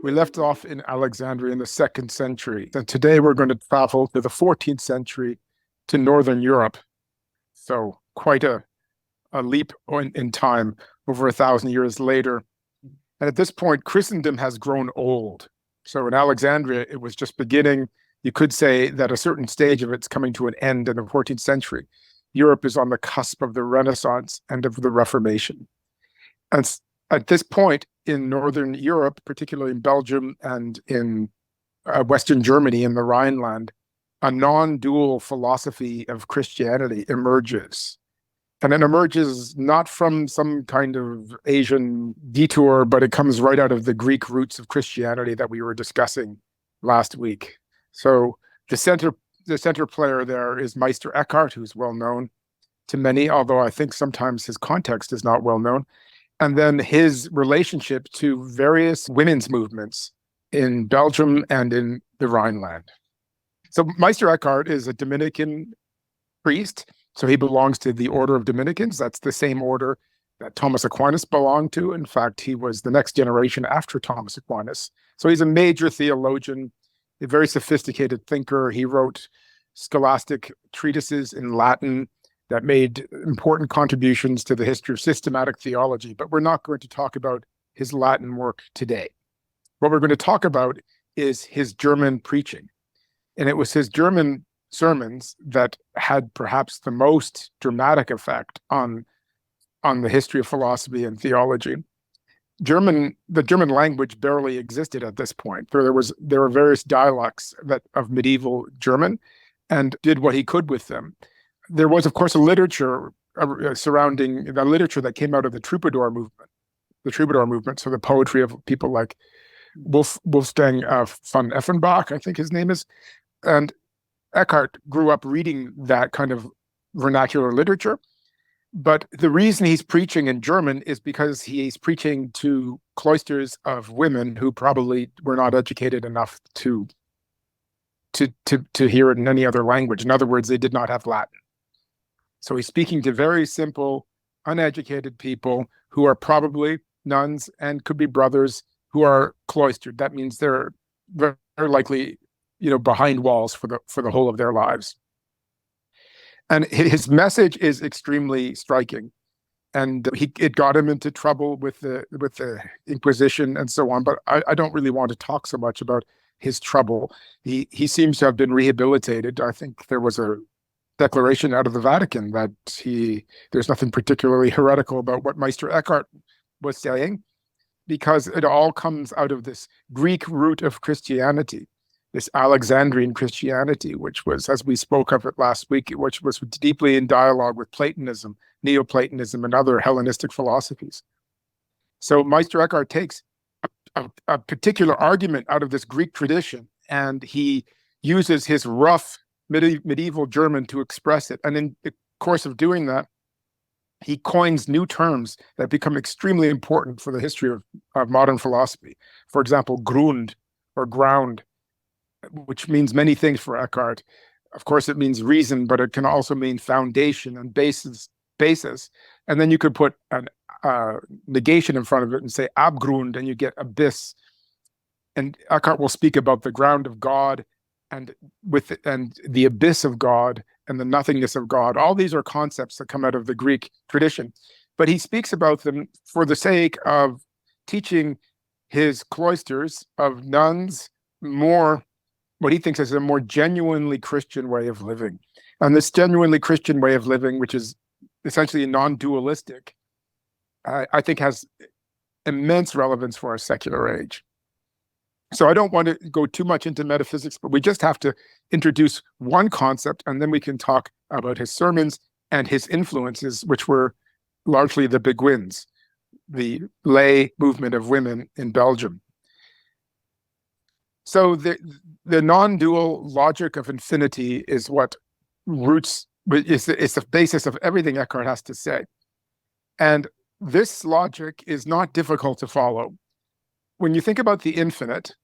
We left off in Alexandria in the 2nd century. And today we're going to travel to the 14th century to Northern Europe. So quite a leap in time, over 1,000 years later. And at this point, Christendom has grown old. So in Alexandria, it was just beginning. You could say that a certain stage of it's coming to an end in the 14th century. Europe is on the cusp of the Renaissance and of the Reformation. And at this point in Northern Europe, particularly in Belgium and in Western Germany in the Rhineland, a non-dual philosophy of Christianity emerges. And it emerges not from some kind of Asian detour, but it comes right out of the Greek roots of Christianity that we were discussing last week. So the center player there is Meister Eckhart, who's well known to many, although I think sometimes his context is not well known. And then his relationship to various women's movements in Belgium and in the Rhineland. So Meister Eckhart is a Dominican priest. So he belongs to the order of Dominicans. That's the same order that Thomas Aquinas belonged to. In fact, he was the next generation after Thomas Aquinas. So he's a major theologian, a very sophisticated thinker. He wrote scholastic treatises in Latin that made important contributions to the history of systematic theology. But we're not going to talk about his Latin work today. What we're going to talk about is his German preaching. And it was his German sermons that had perhaps the most dramatic effect on the history of philosophy and theology. The German language barely existed at this point. There were various dialects of medieval German, and did what he could with them. There was, of course, a literature surrounding the literature that came out of the troubadour movement. So the poetry of people like Wolfgang von Effenbach, I think his name is, and Eckhart grew up reading that kind of vernacular literature. But the reason he's preaching in German is because he's preaching to cloisters of women who probably were not educated enough to hear it in any other language. In other words, they did not have Latin. So he's speaking to very simple, uneducated people who are probably nuns and could be brothers who are cloistered. That means they're very likely, behind walls for the whole of their lives. And his message is extremely striking, and it got him into trouble with the Inquisition and so on. But I don't really want to talk so much about his trouble. He seems to have been rehabilitated. I think there was a declaration out of the Vatican that there's nothing particularly heretical about what Meister Eckhart was saying, because it all comes out of this Greek root of Christianity, this Alexandrian Christianity, which was, as we spoke of it last week, which was deeply in dialogue with Platonism, Neoplatonism, and other Hellenistic philosophies. So Meister Eckhart takes a particular argument out of this Greek tradition, and he uses his rough medieval German to express it. And in the course of doing that, he coins new terms that become extremely important for the history of modern philosophy. For example, Grund, or ground, which means many things for Eckhart. Of course, it means reason, but it can also mean foundation and basis. And then you could put an negation in front of it and say Abgrund, and you get abyss. And Eckhart will speak about the ground of God and the abyss of God and the nothingness of God. All these are concepts that come out of the Greek tradition, but he speaks about them for the sake of teaching his cloisters of nuns more what he thinks is a more genuinely Christian way of living. And this genuinely Christian way of living, which is essentially non-dualistic, I think has immense relevance for our secular age. So I don't want to go too much into metaphysics, but we just have to introduce one concept, and then we can talk about his sermons and his influences, which were largely the Beguines, the lay movement of women in Belgium. So the non-dual logic of infinity is what is the basis of everything Eckhart has to say. And this logic is not difficult to follow. When you think about the infinite,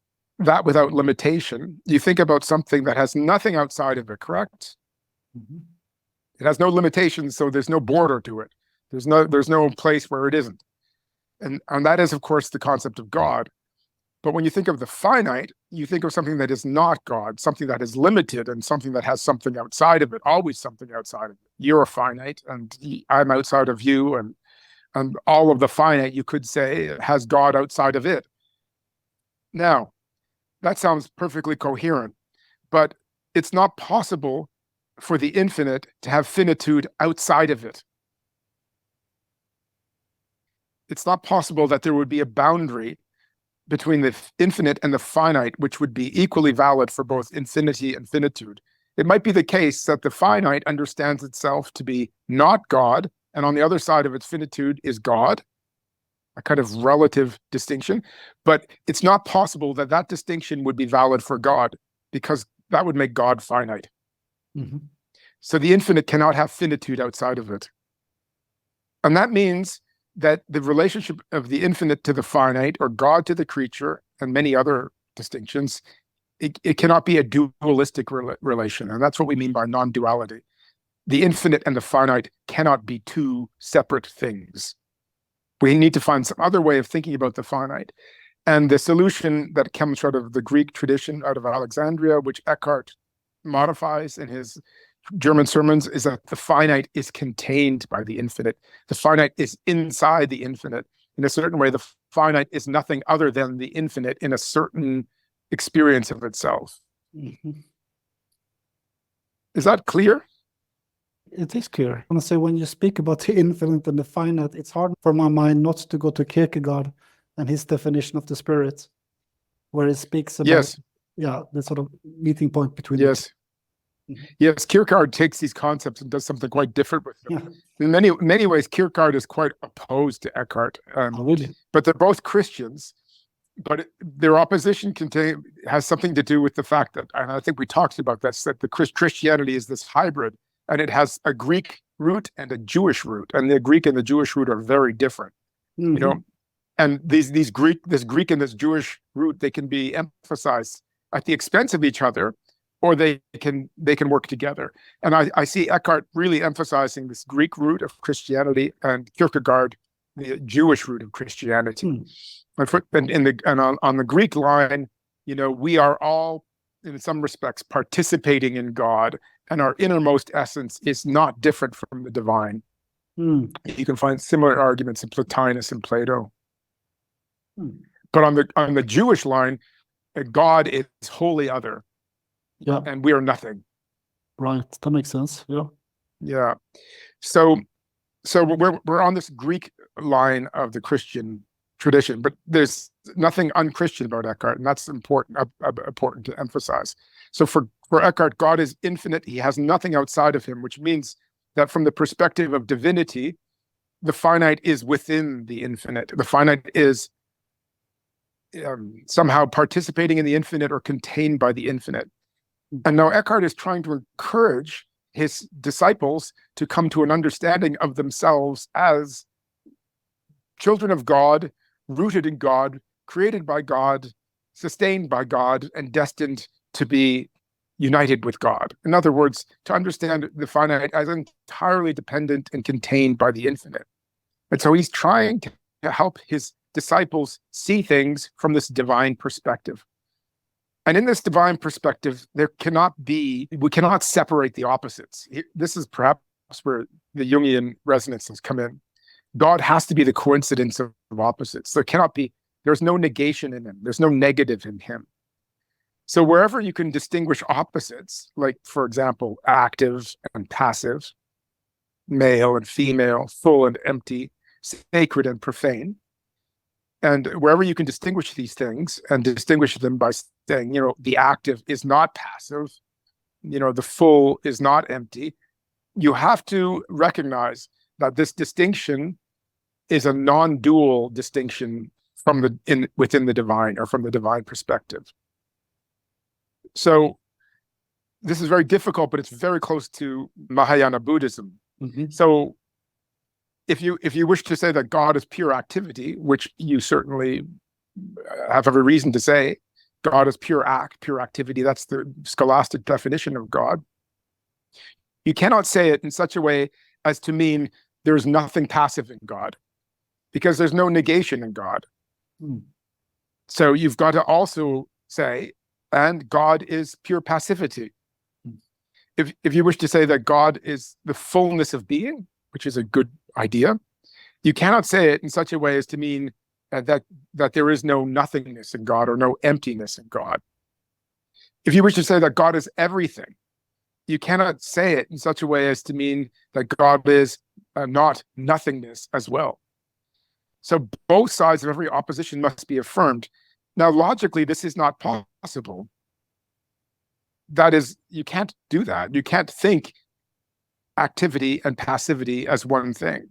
that without limitation, you think about something that has nothing outside of it, correct? Mm-hmm. It has no limitations, so there's no border to it. There's no place where it isn't. And that is, of course, the concept of God. But when you think of the finite, you think of something that is not God, something that is limited, and something that has something outside of it, always something outside of it. You're finite, and I'm outside of you, and all of the finite, you could say, has God outside of it. Now, that sounds perfectly coherent, but it's not possible for the infinite to have finitude outside of it. It's not possible that there would be a boundary between the infinite and the finite, which would be equally valid for both infinity and finitude. It might be the case that the finite understands itself to be not God, and on the other side of its finitude is God, a kind of relative distinction. But it's not possible that that distinction would be valid for God, because that would make God finite. Mm-hmm. So the infinite cannot have finitude outside of it. And that means that the relationship of the infinite to the finite, or God to the creature, and many other distinctions, it cannot be a dualistic relation. And that's what we mean by non-duality. The infinite and the finite cannot be two separate things. We need to find some other way of thinking about the finite. And the solution that comes out of the Greek tradition, out of Alexandria, which Eckhart modifies in his German sermons, is that the finite is contained by the infinite. The finite is inside the infinite. In a certain way, the finite is nothing other than the infinite in a certain experience of itself. Mm-hmm. Is that clear? It is clear. I want to say, when you speak about the infinite and the finite, it's hard for my mind not to go to Kierkegaard and his definition of the spirit, where he speaks about the sort of meeting point between the two. Mm-hmm. Yes, Kierkegaard takes these concepts and does something quite different with them. Yeah. In many ways, Kierkegaard is quite opposed to Eckhart. Really? But they're both Christians. But their opposition has something to do with the fact that, and I think we talked about this, that the Christianity is this hybrid, and it has a Greek root and a Jewish root, and the Greek and the Jewish root are very different. Mm-hmm. You know, and this Greek and this Jewish root, they can be emphasized at the expense of each other, or they can work together. And I see Eckhart really emphasizing this Greek root of Christianity, and Kierkegaard the Jewish root of Christianity. And on the Greek line, you know, we are all, in some respects, participating in God, and our innermost essence is not different from the divine. You can find similar arguments in Plotinus and Plato. But on the Jewish line, God is wholly other. Yeah. And we are nothing. Right. That makes sense. Yeah. Yeah. So we're on this Greek line of the Christian tradition, but there's nothing unchristian about Eckhart, and that's important to emphasize. So for Eckhart, God is infinite. He has nothing outside of him, which means that from the perspective of divinity, the finite is within the infinite. The finite is somehow participating in the infinite or contained by the infinite. And now Eckhart is trying to encourage his disciples to come to an understanding of themselves as children of God, rooted in God, created by God, sustained by God, and destined to be united with God. In other words, to understand the finite as entirely dependent and contained by the infinite. And so he's trying to help his disciples see things from this divine perspective. And in this divine perspective, we cannot separate the opposites. This is perhaps where the Jungian resonances come in. God has to be the coincidence of opposites. There's no negation in him. There's no negative in him. So wherever you can distinguish opposites, like, for example, active and passive, male and female, full and empty, sacred and profane, and wherever you can distinguish these things and distinguish them by saying, you know, the active is not passive, you know, the full is not empty, you have to recognize that this distinction is a non-dual distinction within the divine, or from the divine perspective. So this is very difficult, but it's very close to Mahayana Buddhism. Mm-hmm. So if you wish to say that God is pure activity, which you certainly have every reason to say, God is pure activity, that's the scholastic definition of God, you cannot say it in such a way as to mean there's nothing passive in God, because there's no negation in God. So you've got to also say, and God is pure passivity. If you wish to say that God is the fullness of being, which is a good idea, you cannot say it in such a way as to mean that there is no nothingness in God or no emptiness in God. If you wish to say that God is everything, you cannot say it in such a way as to mean that God is not nothingness as well. So both sides of every opposition must be affirmed. Now, logically, this is not possible. That is, you can't do that. You can't think activity and passivity as one thing.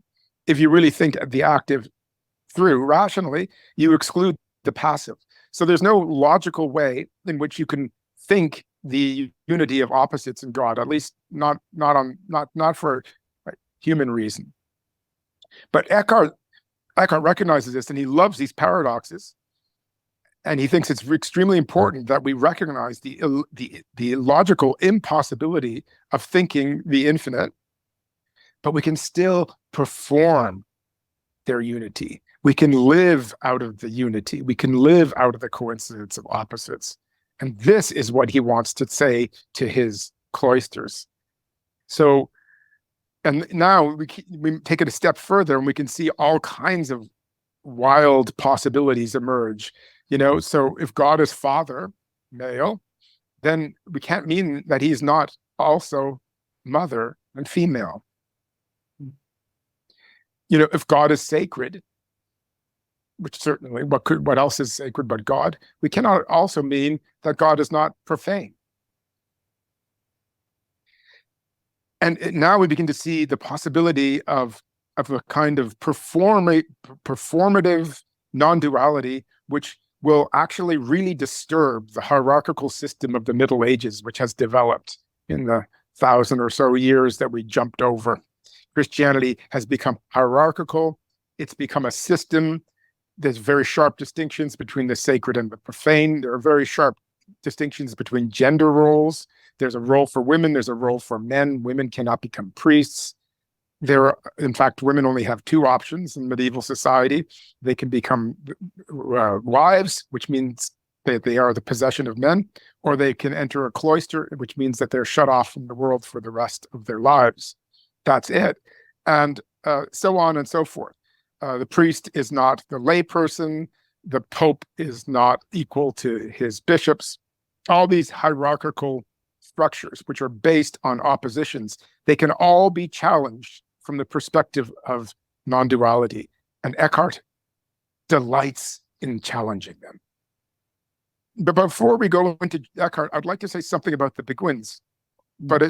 If you really think the active through rationally, you exclude the passive. So there's no logical way in which you can think the unity of opposites in God, at least not for human reason. But Eckhart recognizes this, and he loves these paradoxes, and he thinks it's extremely important that we recognize the logical impossibility of thinking the infinite, but we can still perform their unity. We can live out of the unity. We can live out of the coincidence of opposites. And this is what he wants to say to his cloisters. So, and now we take it a step further, and we can see all kinds of wild possibilities emerge. So if God is father, male, then we can't mean that he's not also mother and female. If God is sacred, which certainly, what else is sacred but God? We cannot also mean that God is not profane. And now we begin to see the possibility of a kind of performative non-duality, which will actually really disturb the hierarchical system of the Middle Ages, which has developed in the 1,000 or so years that we jumped over. Christianity has become hierarchical. It's become a system. There's very sharp distinctions between the sacred and the profane. There are very sharp distinctions between gender roles. There's a role for women. There's a role for men. Women cannot become priests. In fact, women only have two options in medieval society. They can become wives, which means they are the possession of men, or they can enter a cloister, which means that they're shut off from the world for the rest of their lives. That's it. And so on and so forth. The priest is not the layperson. The Pope is not equal to his bishops. All these hierarchical structures, which are based on oppositions, they can all be challenged from the perspective of non-duality. And Eckhart delights in challenging them. But before we go into Eckhart, I'd like to say something about the Beguines. But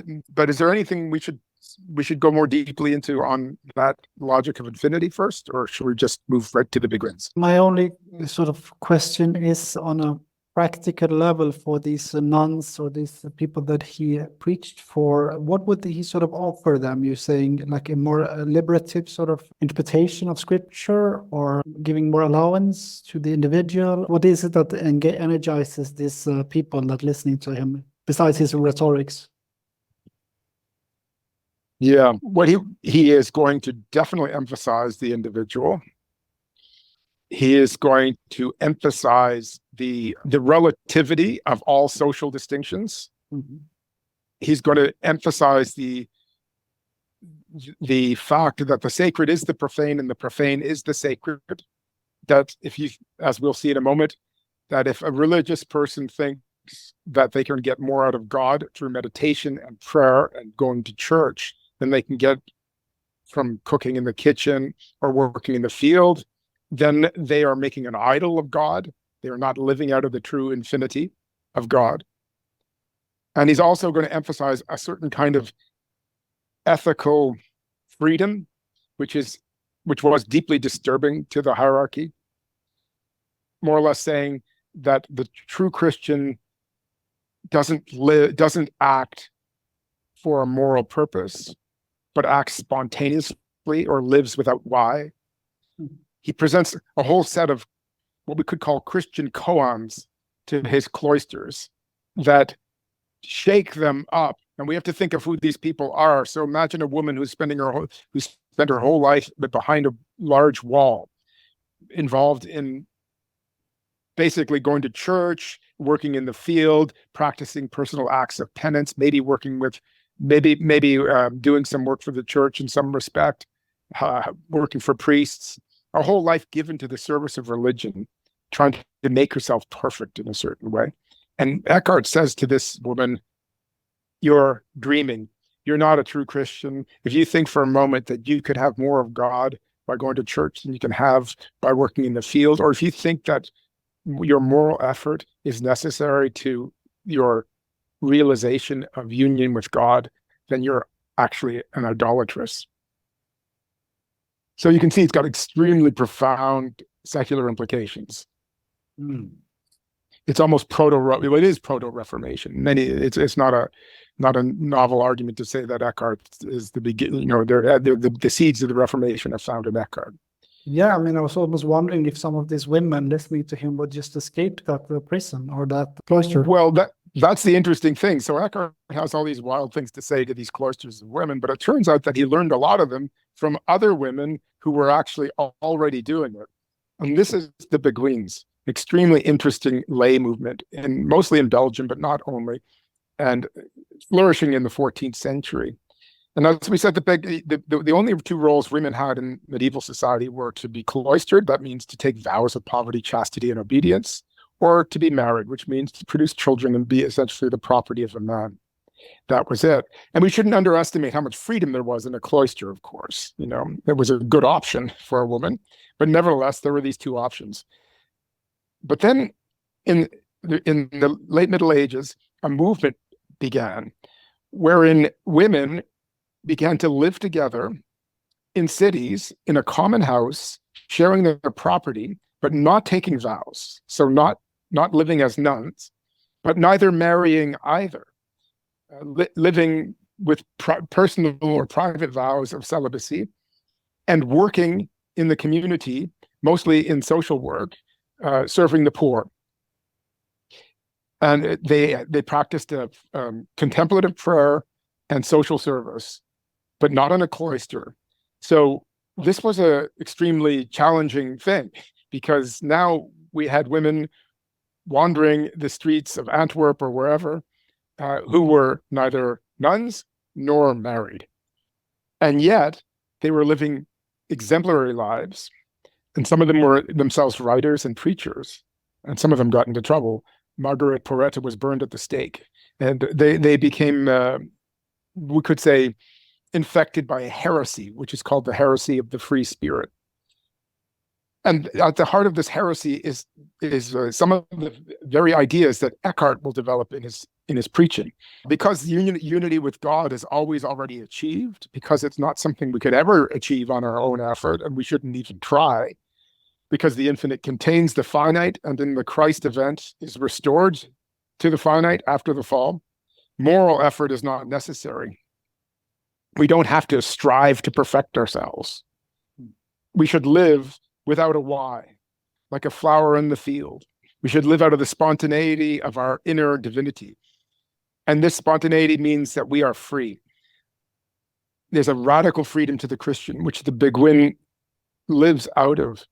is there anything we should go more deeply into on that logic of infinity first, or should we just move right to the Beguines? My only sort of question is on a practical level for these nuns or these people that he preached for, what would he sort of offer them? You're saying like a more liberative sort of interpretation of scripture, or giving more allowance to the individual? What is it that energizes these people that listening to him, besides his rhetorics? Yeah, what he is going to definitely emphasize the individual. He is going to emphasize the relativity of all social distinctions. Mm-hmm. He's going to emphasize the fact that the sacred is the profane and the profane is the sacred. That as we'll see in a moment, that if a religious person thinks that they can get more out of God through meditation and prayer and going to church than they can get from cooking in the kitchen or working in the field, then they are making an idol of God. They are not living out of the true infinity of God. And he's also going to emphasize a certain kind of ethical freedom, which was deeply disturbing to the hierarchy, more or less saying that the true Christian doesn't act for a moral purpose, but acts spontaneously or lives without why. He presents a whole set of what we could call Christian koans to his cloisters that shake them up. And we have to think of who these people are. So imagine a woman who spent her whole life behind a large wall, involved in basically going to church, working in the field, practicing personal acts of penance, maybe working with, maybe doing some work for the church in some respect, working for priests, a whole life given to the service of religion, trying to make herself perfect in a certain way. And Eckhart says to this woman, you're dreaming. You're not a true Christian. If you think for a moment that you could have more of God by going to church than you can have by working in the field, or if you think that your moral effort is necessary to your realization of union with God, then you're actually an idolatress. So you can see it's got extremely profound secular implications. It's almost it is proto-Reformation. It's not a novel argument to say that Eckhart is the beginning. The seeds of the Reformation are found in Eckhart. Yeah, I mean, I was almost wondering if some of these women listening to him would just escape that prison or that cloister. Well, that's the interesting thing. So Eckhart has all these wild things to say to these cloisters of women, but it turns out that he learned a lot of them from other women who were actually already doing it. And this is the Beguines, extremely interesting lay movement, and mostly in Belgium, but not only, and flourishing in the 14th century. And as we said, the only two roles women had in medieval society were to be cloistered, that means to take vows of poverty, chastity, and obedience, or to be married, which means to produce children and be essentially the property of a man. That was it. And we shouldn't underestimate how much freedom there was in a cloister, of course. It was a good option for a woman, but nevertheless, there were these two options. But then in the late Middle Ages, a movement began wherein women began to live together in cities in a common house, sharing their property, but not taking vows. So not living as nuns, but neither marrying either. Living with personal or private vows of celibacy, and working in the community, mostly in social work, serving the poor. And they practiced contemplative prayer and social service, but not in a cloister. So this was an extremely challenging thing, because now we had women wandering the streets of Antwerp or wherever, who were neither nuns nor married. And yet they were living exemplary lives. And some of them were themselves writers and preachers. And some of them got into trouble. Margaret Porretta was burned at the stake. And they became, we could say, infected by a heresy, which is called the heresy of the free spirit. And at the heart of this heresy is some of the very ideas that Eckhart will develop in his preaching. Because unity with God is always already achieved, because it's not something we could ever achieve on our own effort, and we shouldn't even try, because the infinite contains the finite, and in the Christ event is restored to the finite after the fall. Moral effort is not necessary. We don't have to strive to perfect ourselves. We should live without a why, like a flower in the field. We should live out of the spontaneity of our inner divinity. And this spontaneity means that we are free. There's a radical freedom to the Christian, which the Beguine lives out of.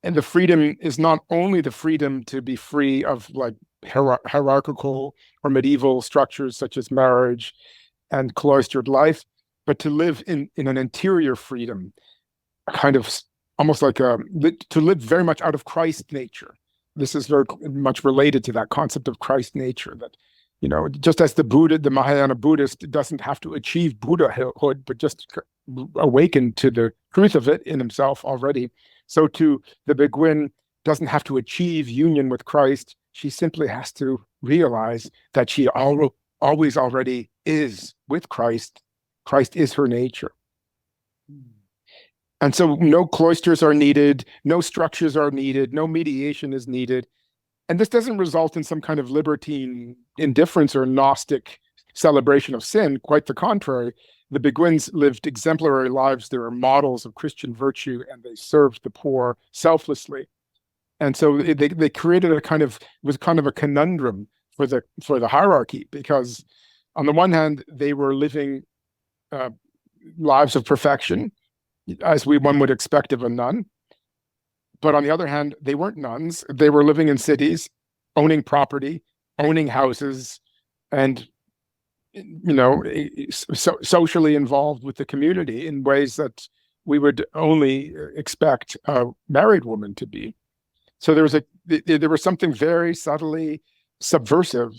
And the freedom is not only the freedom to be free of like hierarchical or medieval structures such as marriage and cloistered life, but to live in an interior freedom, a kind of almost like to live very much out of Christ nature. This is very much related to that concept of Christ nature, that, just as the Mahayana Buddhist doesn't have to achieve Buddhahood, but just awaken to the truth of it in himself already. So too, the Beguine doesn't have to achieve union with Christ. She simply has to realize that she always already is with Christ. Christ is her nature. And so no cloisters are needed, no structures are needed, no mediation is needed. And this doesn't result in some kind of libertine indifference or Gnostic celebration of sin. Quite the contrary. The Beguines lived exemplary lives. They were models of Christian virtue, and they served the poor selflessly. And so they created a kind of a conundrum for the hierarchy, because on the one hand, they were living lives of perfection, as one would expect of a nun. But on the other hand, they weren't nuns. They were living in cities, owning property, owning houses, and socially involved with the community in ways that we would only expect a married woman to be. So there was something very subtly subversive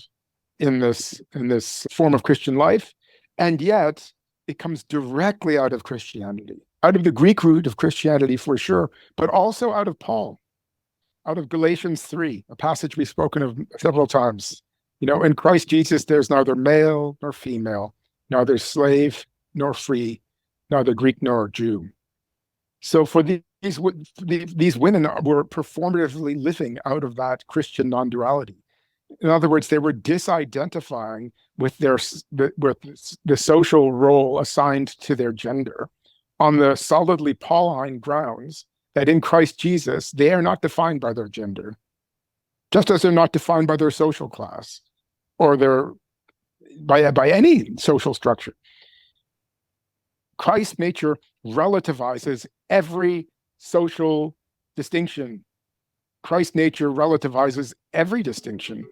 in this form of Christian life, and yet it comes directly out of Christianity, out of the Greek root of Christianity for sure, but also out of Paul, out of Galatians 3, a passage we've spoken of several times. In Christ Jesus, there's neither male nor female, neither slave nor free, neither Greek nor Jew. So for these women were performatively living out of that Christian non-duality. In other words, they were disidentifying with the social role assigned to their gender on the solidly Pauline grounds that in Christ Jesus, they are not defined by their gender, just as they're not defined by their social class or by any social structure. Christ's nature relativizes every social distinction. Christ's nature relativizes every distinction.